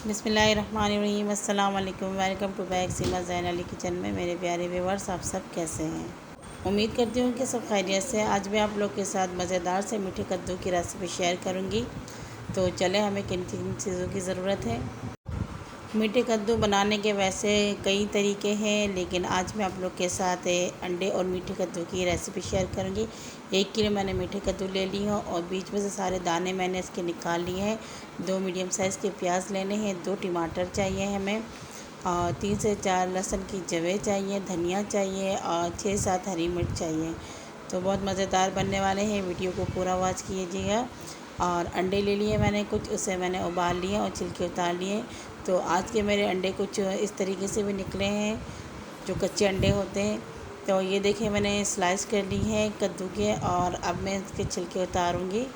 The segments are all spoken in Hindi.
बिस्मिल्लाहिर्रहमानिर्रहीम। अस्सलाम वालेकुम। Welcome to back Seema Zain Ali kitchen में। मेरे प्यारे व्यूअर्स, आप सब कैसे हैं? उम्मीद करती हूँ कि सब खैरियत से। आज मैं आप लोग के साथ मज़ेदार से मीठे कद्दू की रेसिपी शेयर करूँगी। तो चले, हमें किन किन चीज़ों की ज़रूरत है। मीठे कद्दू बनाने के वैसे कई तरीके हैं, लेकिन आज मैं आप लोग के साथ अंडे और मीठे कद्दू की रेसिपी शेयर करूंगी। 1 किलो मैंने मीठे कद्दू ले ली हैं और बीच में से सारे दाने मैंने इसके निकाल लिए हैं। 2 मीडियम साइज़ के प्याज लेने हैं, 2 टमाटर चाहिए हमें, और 3 से 4 लहसुन की जवें चाहिए, धनिया चाहिए और 6-7 हरी मिर्च चाहिए। तो बहुत मज़ेदार बनने वाले हैं, वीडियो को पूरा वॉच कीजिएगा। और अंडे ले लिए मैंने कुछ, उसे मैंने उबाल लिए और छिलके उतार लिए। तो आज के मेरे अंडे कुछ इस तरीके से भी निकले हैं, जो कच्चे अंडे होते हैं। तो ये देखिए, मैंने स्लाइस कर ली है कद्दू के, और अब मैं इसके छिलके उतारूँगी।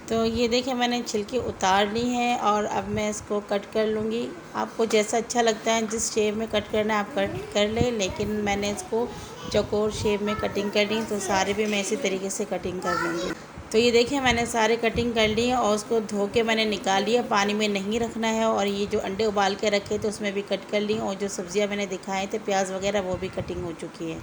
तो ये देखिए, मैंने छिलके उतार ली हैं और अब मैं इसको कट कर लूँगी। आपको जैसा अच्छा लगता है, जिस शेप में कट करना है आप कट कर लें, लेकिन मैंने इसको चौकोर शेप में कटिंग कर ली। तो सारे भी मैं इसी तरीके से कटिंग कर लूँगी। तो ये देखिए, मैंने सारे कटिंग कर लिए और उसको धो के मैंने निकाल लिया। पानी में नहीं रखना है। और ये जो अंडे उबाल के रखे थे उसमें भी कट कर ली, और जो सब्ज़ियाँ मैंने दिखाए थे प्याज वगैरह, वो भी कटिंग हो चुकी है।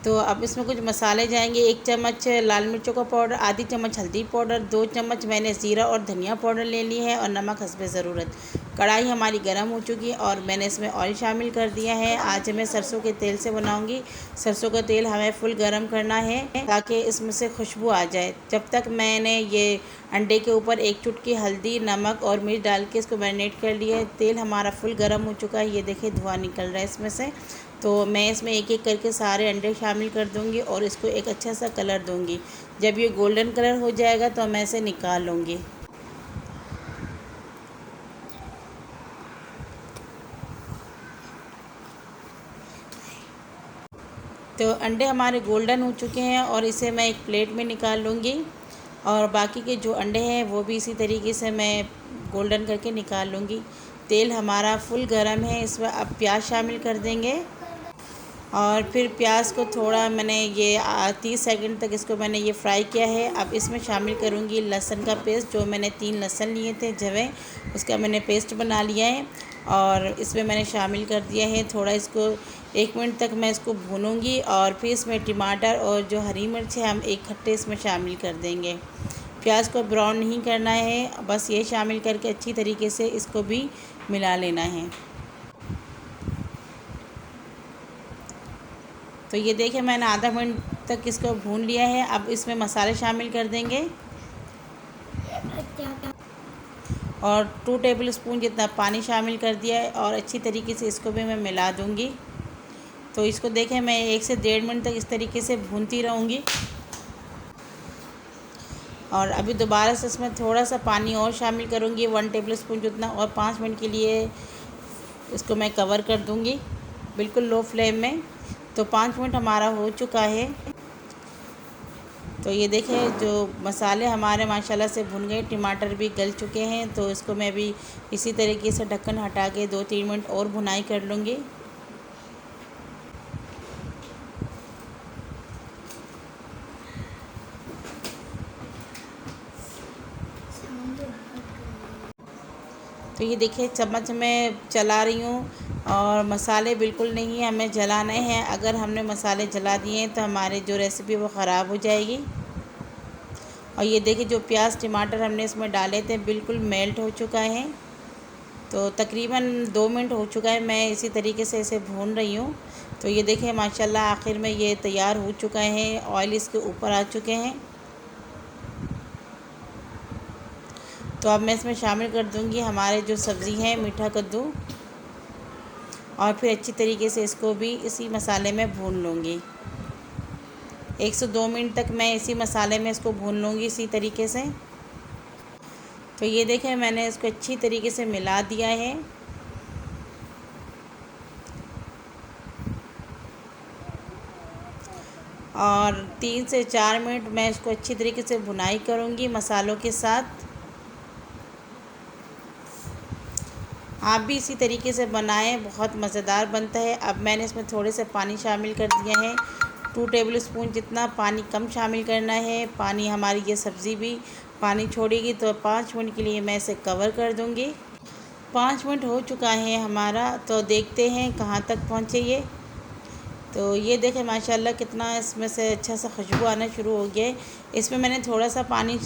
तो अब इसमें कुछ मसाले जाएंगे। 1 चम्मच लाल मिर्चों का पाउडर, आधी चम्मच हल्दी पाउडर, 2 चम्मच मैंने ज़ीरा और धनिया पाउडर ले ली है, और नमक हस्बे ज़रूरत। कढ़ाई हमारी गर्म हो चुकी है और मैंने इसमें ऑयल शामिल कर दिया है। आज मैं सरसों के तेल से बनाऊंगी। सरसों का तेल हमें फुल गर्म करना है ताकि इसमें से खुशबू आ जाए। जब तक मैंने ये अंडे के ऊपर 1 चुटकी हल्दी, नमक और मिर्च डाल के इसको मैरिनेट कर लिया है। तेल हमारा फुल गर्म हो चुका है, ये देखिए धुआं निकल रहा है इसमें से। तो मैं इसमें एक एक करके सारे अंडे शामिल कर दूंगी और इसको एक अच्छा सा कलर दूंगी। जब ये गोल्डन कलर हो जाएगा तो मैं इसे निकाल लूँगी। तो अंडे हमारे गोल्डन हो चुके हैं और इसे मैं एक प्लेट में निकाल लूँगी। और बाकी के जो अंडे हैं वो भी इसी तरीके से मैं गोल्डन करके निकाल लूँगी। तेल हमारा फुल गर्म है, इसमें अब प्याज शामिल कर देंगे। और फिर प्याज को थोड़ा मैंने ये 30 सेकंड तक इसको मैंने ये फ्राई किया है। अब इसमें शामिल करूँगी लहसुन का पेस्ट, जो मैंने 3 लहसुन लिए थे जवें, उसका मैंने पेस्ट बना लिया है और इसमें मैंने शामिल कर दिया है। थोड़ा इसको 1 मिनट तक मैं इसको भूनूंगी और फिर इसमें टमाटर और जो हरी मिर्च है हम एक खट्टे इसमें शामिल कर देंगे। प्याज को ब्राउन नहीं करना है, बस ये शामिल करके अच्छी तरीके से इसको भी मिला लेना है। तो ये देखिए, मैंने आधा मिनट तक इसको भून लिया है। अब इसमें मसाले शामिल कर देंगे और 2 टेबलस्पून जितना पानी शामिल कर दिया है और अच्छी तरीके से इसको भी मैं मिला दूंगी। तो इसको देखें, मैं 1 से 1.5 मिनट तक इस तरीके से भूनती रहूँगी। और अभी दोबारा से इसमें थोड़ा सा पानी और शामिल करूँगी, 1 टेबलस्पून जितना, और 5 मिनट के लिए इसको मैं कवर कर दूँगी बिल्कुल लो फ्लेम में। तो 5 मिनट हमारा हो चुका है। तो ये देखें, जो मसाले हमारे माशाल्लाह से भुन गए, टमाटर भी गल चुके हैं। तो इसको मैं भी इसी तरीके से ढक्कन हटा के 2-3 मिनट और भुनाई कर लूँगी। तो ये देखिए, चम्मच में चला रही हूँ और मसाले बिल्कुल नहीं हमें जलाने हैं। अगर हमने मसाले जला दिए हैं तो हमारे जो रेसिपी वो ख़राब हो जाएगी। और ये देखिए, जो प्याज टमाटर हमने इसमें डाले थे बिल्कुल मेल्ट हो चुका है। तो तकरीबन 2 मिनट हो चुका है, मैं इसी तरीके से इसे भून रही हूँ। तो ये देखिए, माशाल्लाह आखिर में ये तैयार हो चुका है, ऑयल इसके ऊपर आ चुके हैं। तो अब मैं इसमें शामिल कर दूंगी हमारे जो सब्ज़ी है मीठा कद्दू, और फिर अच्छी तरीके से इसको भी इसी मसाले में भून लूँगी। 1 से 2 मिनट तक मैं इसी मसाले में इसको भून लूँगी इसी तरीके से। तो ये देखें, मैंने इसको अच्छी तरीके से मिला दिया है। और 3 से 4 मिनट मैं इसको अच्छी तरीके से भुनाई करूँगी मसालों के साथ। आप भी इसी तरीके से बनाएं, बहुत मज़ेदार बनता है। अब मैंने इसमें थोड़े से पानी शामिल कर दिया है, 2 टेबलस्पून जितना। पानी कम शामिल करना है, पानी हमारी ये सब्ज़ी भी पानी छोड़ेगी। तो 5 मिनट के लिए मैं इसे कवर कर दूँगी। 5 मिनट हो चुका है हमारा, तो देखते हैं कहाँ तक पहुँचे ये। तो ये देखें माशाल्लाह कितना इसमें से अच्छा सा खुशबू आना शुरू हो गया है। इसमें मैंने थोड़ा सा पानी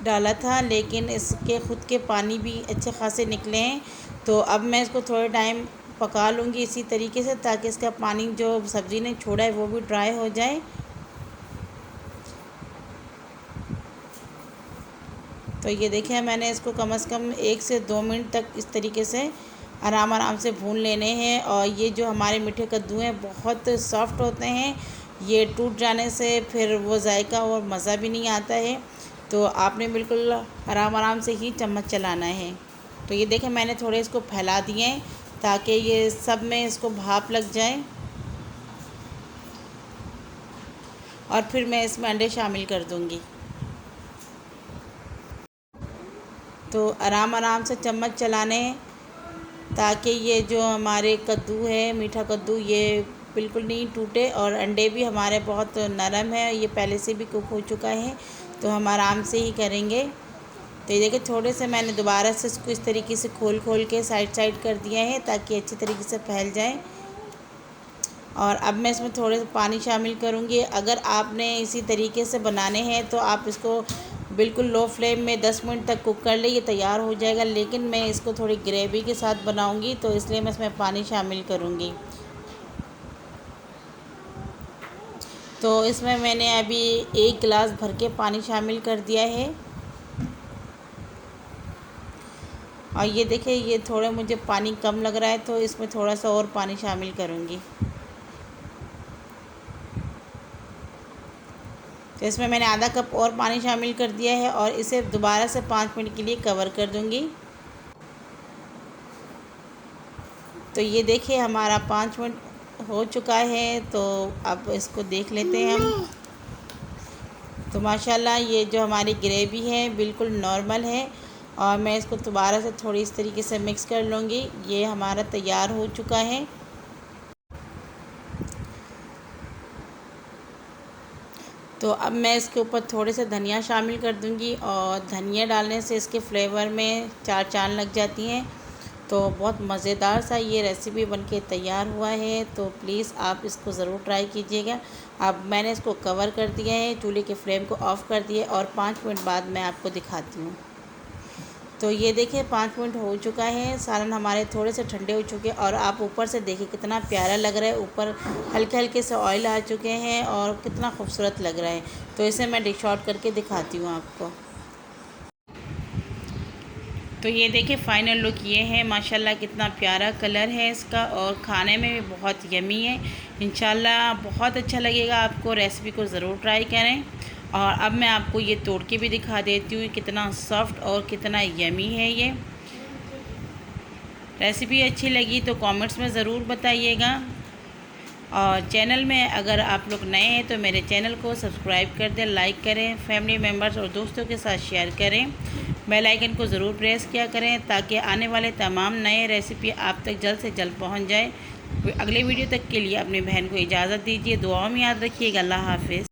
डाला था, लेकिन इसके ख़ुद के पानी भी अच्छे खासे निकले हैं। तो अब मैं इसको थोड़े टाइम पका लूँगी इसी तरीके से, ताकि इसका पानी जो सब्ज़ी ने छोड़ा है वो भी ड्राई हो जाए। तो ये देखें मैंने इसको कम से कम 1 से 2 मिनट तक इस तरीके से आराम से भून लेने हैं। और ये जो हमारे मीठे कद्दू हैं बहुत सॉफ़्ट होते हैं, ये टूट जाने से फिर वो जायका और मज़ा भी नहीं आता है। तो आपने बिल्कुल आराम से ही चम्मच चलाना है। तो ये देखें मैंने थोड़े इसको फैला दिए हैं ताकि ये सब में इसको भाप लग जाए। और फिर मैं इसमें अंडे शामिल कर दूँगी। तो आराम से चम्मच चलाने हैं ताकि ये जो हमारे कद्दू है, मीठा कद्दू, ये बिल्कुल नहीं टूटे। और अंडे भी हमारे बहुत नरम है, ये पहले से भी कुक हो चुका है, तो हम आराम से ही करेंगे। तो ये देखिए थोड़े से मैंने दोबारा से इसको इस तरीके से खोल के साइड कर दिया है ताकि अच्छी तरीके से फैल जाए। और अब मैं इसमें थोड़े से पानी शामिल करूँगी। अगर आपने इसी तरीके से बनाने हैं तो आप इसको बिल्कुल लो फ्लेम में 10 मिनट तक कुक कर ले, ये तैयार हो जाएगा। लेकिन मैं इसको थोड़ी ग्रेवी के साथ बनाऊँगी, तो इसलिए मैं इसमें पानी शामिल करूँगी। तो इसमें मैंने अभी 1 गिलास भर के पानी शामिल कर दिया है। और ये देखिए ये थोड़ा मुझे पानी कम लग रहा है, तो इसमें थोड़ा सा और पानी शामिल करूँगी। तो इसमें मैंने आधा कप और पानी शामिल कर दिया है और इसे दोबारा से 5 मिनट के लिए कवर कर दूँगी। तो ये देखिए हमारा 5 मिनट हो चुका है, तो अब इसको देख लेते हैं हम। तो माशाल्लाह ये जो हमारी ग्रेवी है बिल्कुल नॉर्मल है। और मैं इसको दोबारा से थोड़ी इस तरीके से मिक्स कर लूँगी। ये हमारा तैयार हो चुका है। तो अब मैं इसके ऊपर थोड़े से धनिया शामिल कर दूंगी। और धनिया डालने से इसके फ्लेवर में 4 चाँद लग जाती हैं। तो बहुत मज़ेदार सा ये रेसिपी बनके तैयार हुआ है। तो प्लीज़ आप इसको ज़रूर ट्राई कीजिएगा। अब मैंने इसको कवर कर दिया है, चूल्हे के फ्लेम को ऑफ़ कर दिया और 5 मिनट बाद मैं आपको दिखाती हूँ। तो ये देखिए 5 मिनट हो चुका है, सालन हमारे थोड़े से ठंडे हो चुके हैं। और आप ऊपर से देखिए कितना प्यारा लग रहा है, ऊपर हल्के से ऑयल आ चुके हैं और कितना खूबसूरत लग रहा है। तो इसे मैं डिश आउट करके दिखाती हूँ आपको। तो ये देखिए फ़ाइनल लुक ये है, माशाल्लाह कितना प्यारा कलर है इसका और खाने में भी बहुत यमी है। इंशाल्लाह बहुत अच्छा लगेगा आपको, रेसिपी को ज़रूर ट्राई करें। और अब मैं आपको ये तोड़ के भी दिखा देती हूँ कितना सॉफ्ट और कितना यमी है ये। रेसिपी अच्छी लगी तो कमेंट्स में ज़रूर बताइएगा। और चैनल में अगर आप लोग नए हैं तो मेरे चैनल को सब्सक्राइब कर दें, लाइक करें, फैमिली मेम्बर्स और दोस्तों के साथ शेयर करें। बेल आइकन को ज़रूर प्रेस किया करें ताकि आने वाले तमाम नए रेसिपी आप तक जल्द से जल्द पहुंच जाए। अगले वीडियो तक के लिए अपनी बहन को इजाज़त दीजिए। दुआओं में याद रखिएगा। अल्लाह हाफ़िज़।